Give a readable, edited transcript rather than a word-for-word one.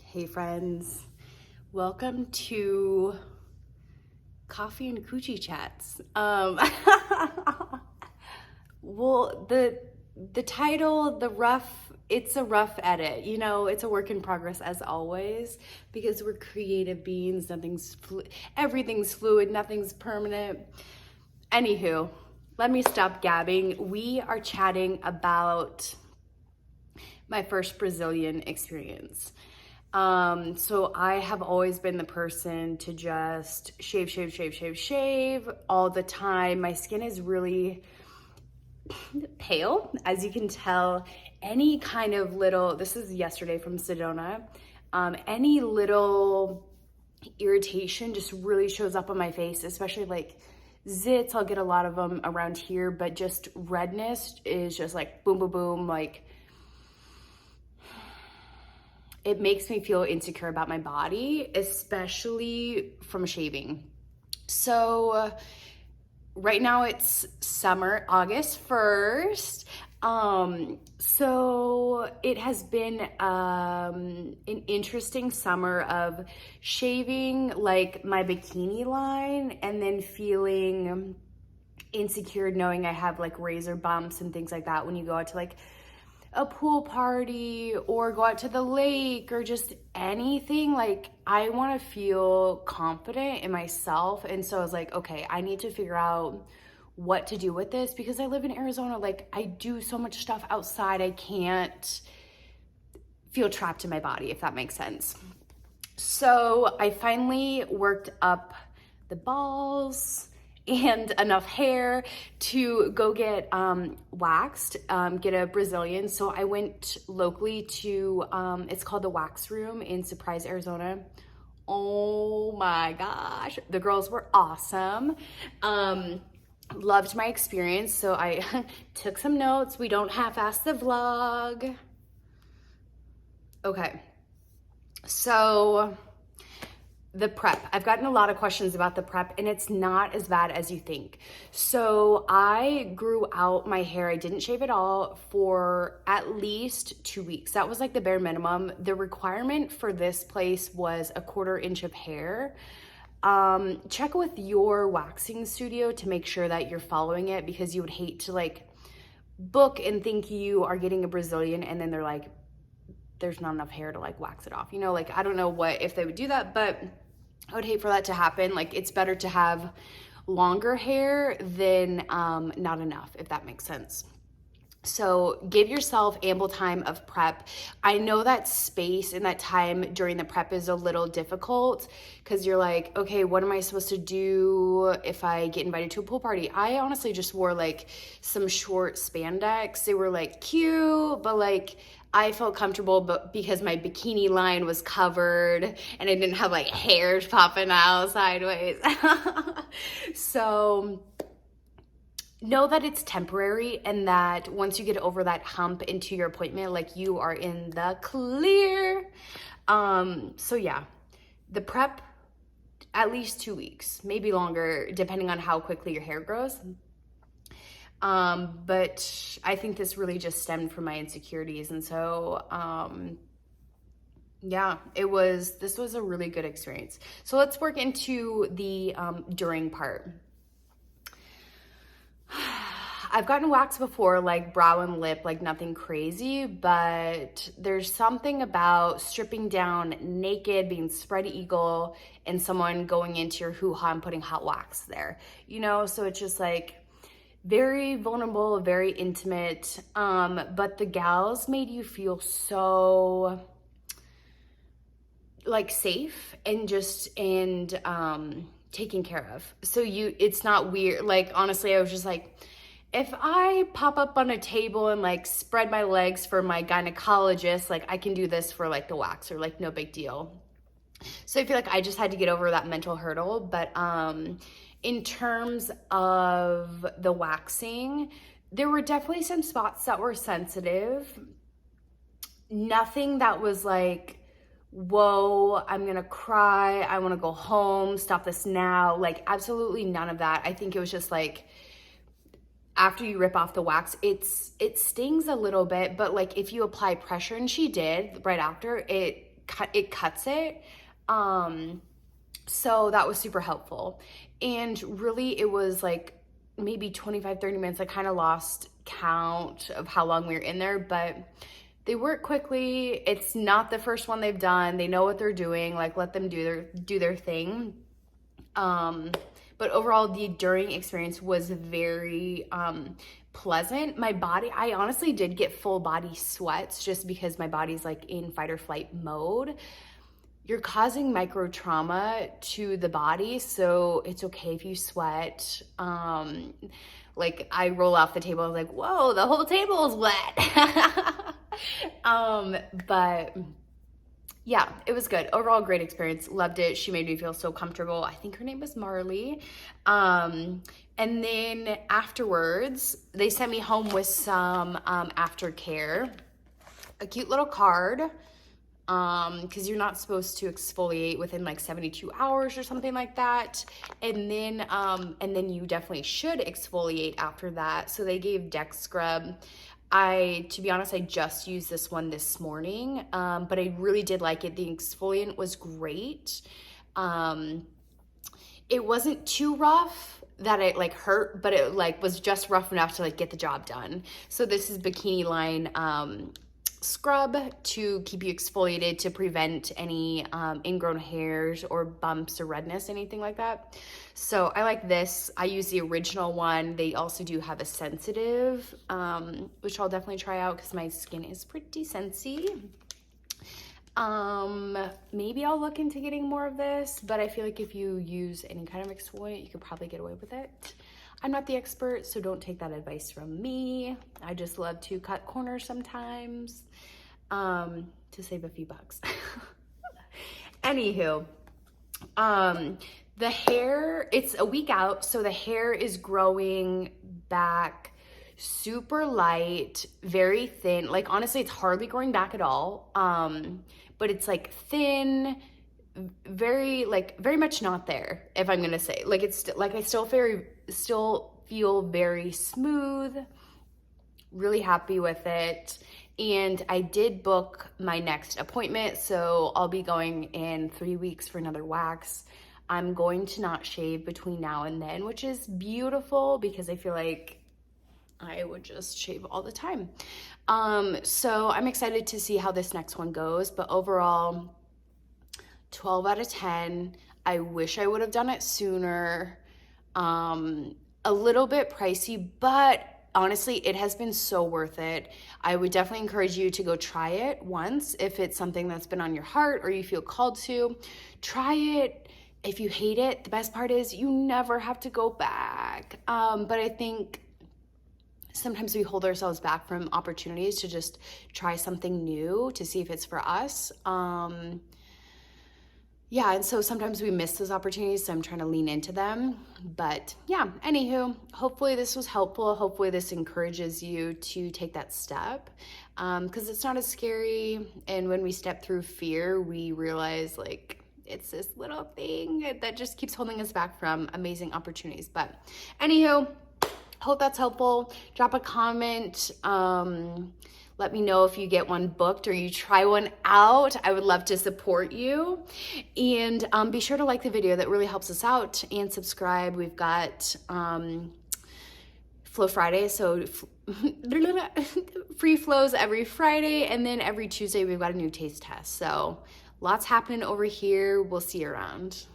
Hey friends, welcome to Coffee and Coochie Chats. Well, the title, it's a rough edit. You know, it's a work in progress as always because we're creative beings. Everything's fluid, nothing's permanent. Anywho, let me stop gabbing. We are chatting about my first Brazilian experience. So I have always been the person to just shave all the time. My skin is really pale, as you can tell. Any kind of little, this is yesterday from Sedona, any little irritation just really shows up on my face, especially like zits. I'll get a lot of them around here, but just redness is just like boom, boom, boom, like it makes me feel insecure about my body, especially from shaving. So right now it's summer, August 1st. So it has been an interesting summer of shaving like my bikini line and then feeling insecure knowing I have like razor bumps and things like that when you go out to like a pool party or go out to the lake or just anything. Like I want to feel confident in myself. And so I was like, okay, I need to figure out what to do with this because I live in Arizona. Like I do so much stuff outside. I can't feel trapped in my body, if that makes sense. So I finally worked up the balls and enough hair to go get waxed, get a Brazilian. So I went locally to, it's called the Wax Room in Surprise, Arizona. Oh my gosh, the girls were awesome. Loved my experience. So I took some notes. We don't half-ass the vlog. Okay, so the prep. I've gotten a lot of questions about the prep and it's not as bad as you think. So I grew out my hair. I didn't shave it all for at least 2 weeks. That was like the bare minimum. The requirement for this place was a 1/4 inch of hair. Check with your waxing studio to make sure that you're following it because you would hate to like book and think you are getting a Brazilian and then they're like, there's not enough hair to like wax it off. You know, like I don't know if they would do that, but I would hate for that to happen. Like it's better to have longer hair than not enough, if that makes sense. So give yourself ample time of prep. I know that space and that time during the prep is a little difficult because you're like, okay, what am I supposed to do if I get invited to a pool party? I honestly just wore like some short spandex. They were like cute, but like I felt comfortable but because my bikini line was covered and I didn't have like hairs popping out sideways. So know that it's temporary and that once you get over that hump into your appointment, like you are in the clear. So yeah, the prep, at least 2 weeks, maybe longer, depending on how quickly your hair grows. But I think this really just stemmed from my insecurities. And so, yeah, this was a really good experience. So let's work into the, during part. I've gotten waxed before, like brow and lip, like nothing crazy, but there's something about stripping down naked, being spread eagle, and someone going into your hoo-ha and putting hot wax there, you know? So it's just like very vulnerable, very intimate, but the gals made you feel so like safe and taken care of. So it's not weird. Like, honestly, I was just like, if I pop up on a table and like spread my legs for my gynecologist, like I can do this for like the waxer, like no big deal. So I feel like I just had to get over that mental hurdle. But in terms of the waxing, there were definitely some spots that were sensitive. Nothing that was like, whoa, I'm gonna cry, I wanna go home, stop this now. Like absolutely none of that. I think it was just like, after you rip off the wax, it stings a little bit, but like if you apply pressure, and she did right after, it it cuts it. So that was super helpful. And really it was like maybe 25, 30 minutes. I kind of lost count of how long we were in there, but they work quickly. It's not the first one they've done. They know what they're doing. Like, let them do their thing. But overall, the during experience was very pleasant. My body, I honestly did get full body sweats just because my body's like in fight or flight mode. You're causing micro trauma to the body, so it's okay if you sweat. Like, I roll off the table, I was like, whoa, the whole table is wet. But yeah, it was good. Overall, great experience. Loved it. She made me feel so comfortable. I think her name was Marley. And then afterwards, they sent me home with some Aftercare, a cute little card, because you're not supposed to exfoliate within like 72 hours or something like that. And then you definitely should exfoliate after that. So they gave Dex Scrub. To be honest, I just used this one this morning, but I really did like it. The exfoliant was great. It wasn't too rough that it like hurt, but it like was just rough enough to like get the job done. So this is Bikini Line scrub to keep you exfoliated, to prevent any ingrown hairs or bumps or redness, anything like that. So I like this. I use the original one. They also do have a sensitive, which I'll definitely try out because my skin is pretty sensitive. Maybe I'll look into getting more of this, but I feel like if you use any kind of exfoliant, you could probably get away with it. I'm not the expert, so don't take that advice from me. I just love to cut corners sometimes, to save a few bucks. Anywho, the hair, it's a week out, so the hair is growing back super light, very thin. Like, honestly, it's hardly growing back at all. But it's like thin, very much not there, if I'm gonna say. Like, it's like I still feel very smooth, really happy with it. And I did book my next appointment, so I'll be going in 3 weeks for another wax. I'm going to not shave between now and then, which is beautiful because I feel like I would just shave all the time. So I'm excited to see how this next one goes, but overall, 12 out of 10. I wish I would have done it sooner. A little bit pricey, but honestly, it has been so worth it. I would definitely encourage you to go try it once if it's something that's been on your heart or you feel called to. Try it. If you hate it, the best part is you never have to go back. But I think sometimes we hold ourselves back from opportunities to just try something new to see if it's for us. Yeah, and so sometimes we miss those opportunities, so I'm trying to lean into them. But yeah, anywho, hopefully this was helpful. Hopefully this encourages you to take that step, because it's not as scary. And when we step through fear, we realize like it's this little thing that just keeps holding us back from amazing opportunities. But anywho, hope that's helpful. Drop a comment. Let me know if you get one booked or you try one out. I would love to support you. And be sure to like the video. That really helps us out. And subscribe. We've got Flow Friday. So free flows every Friday. And then every Tuesday we've got a new taste test. So lots happening over here. We'll see you around.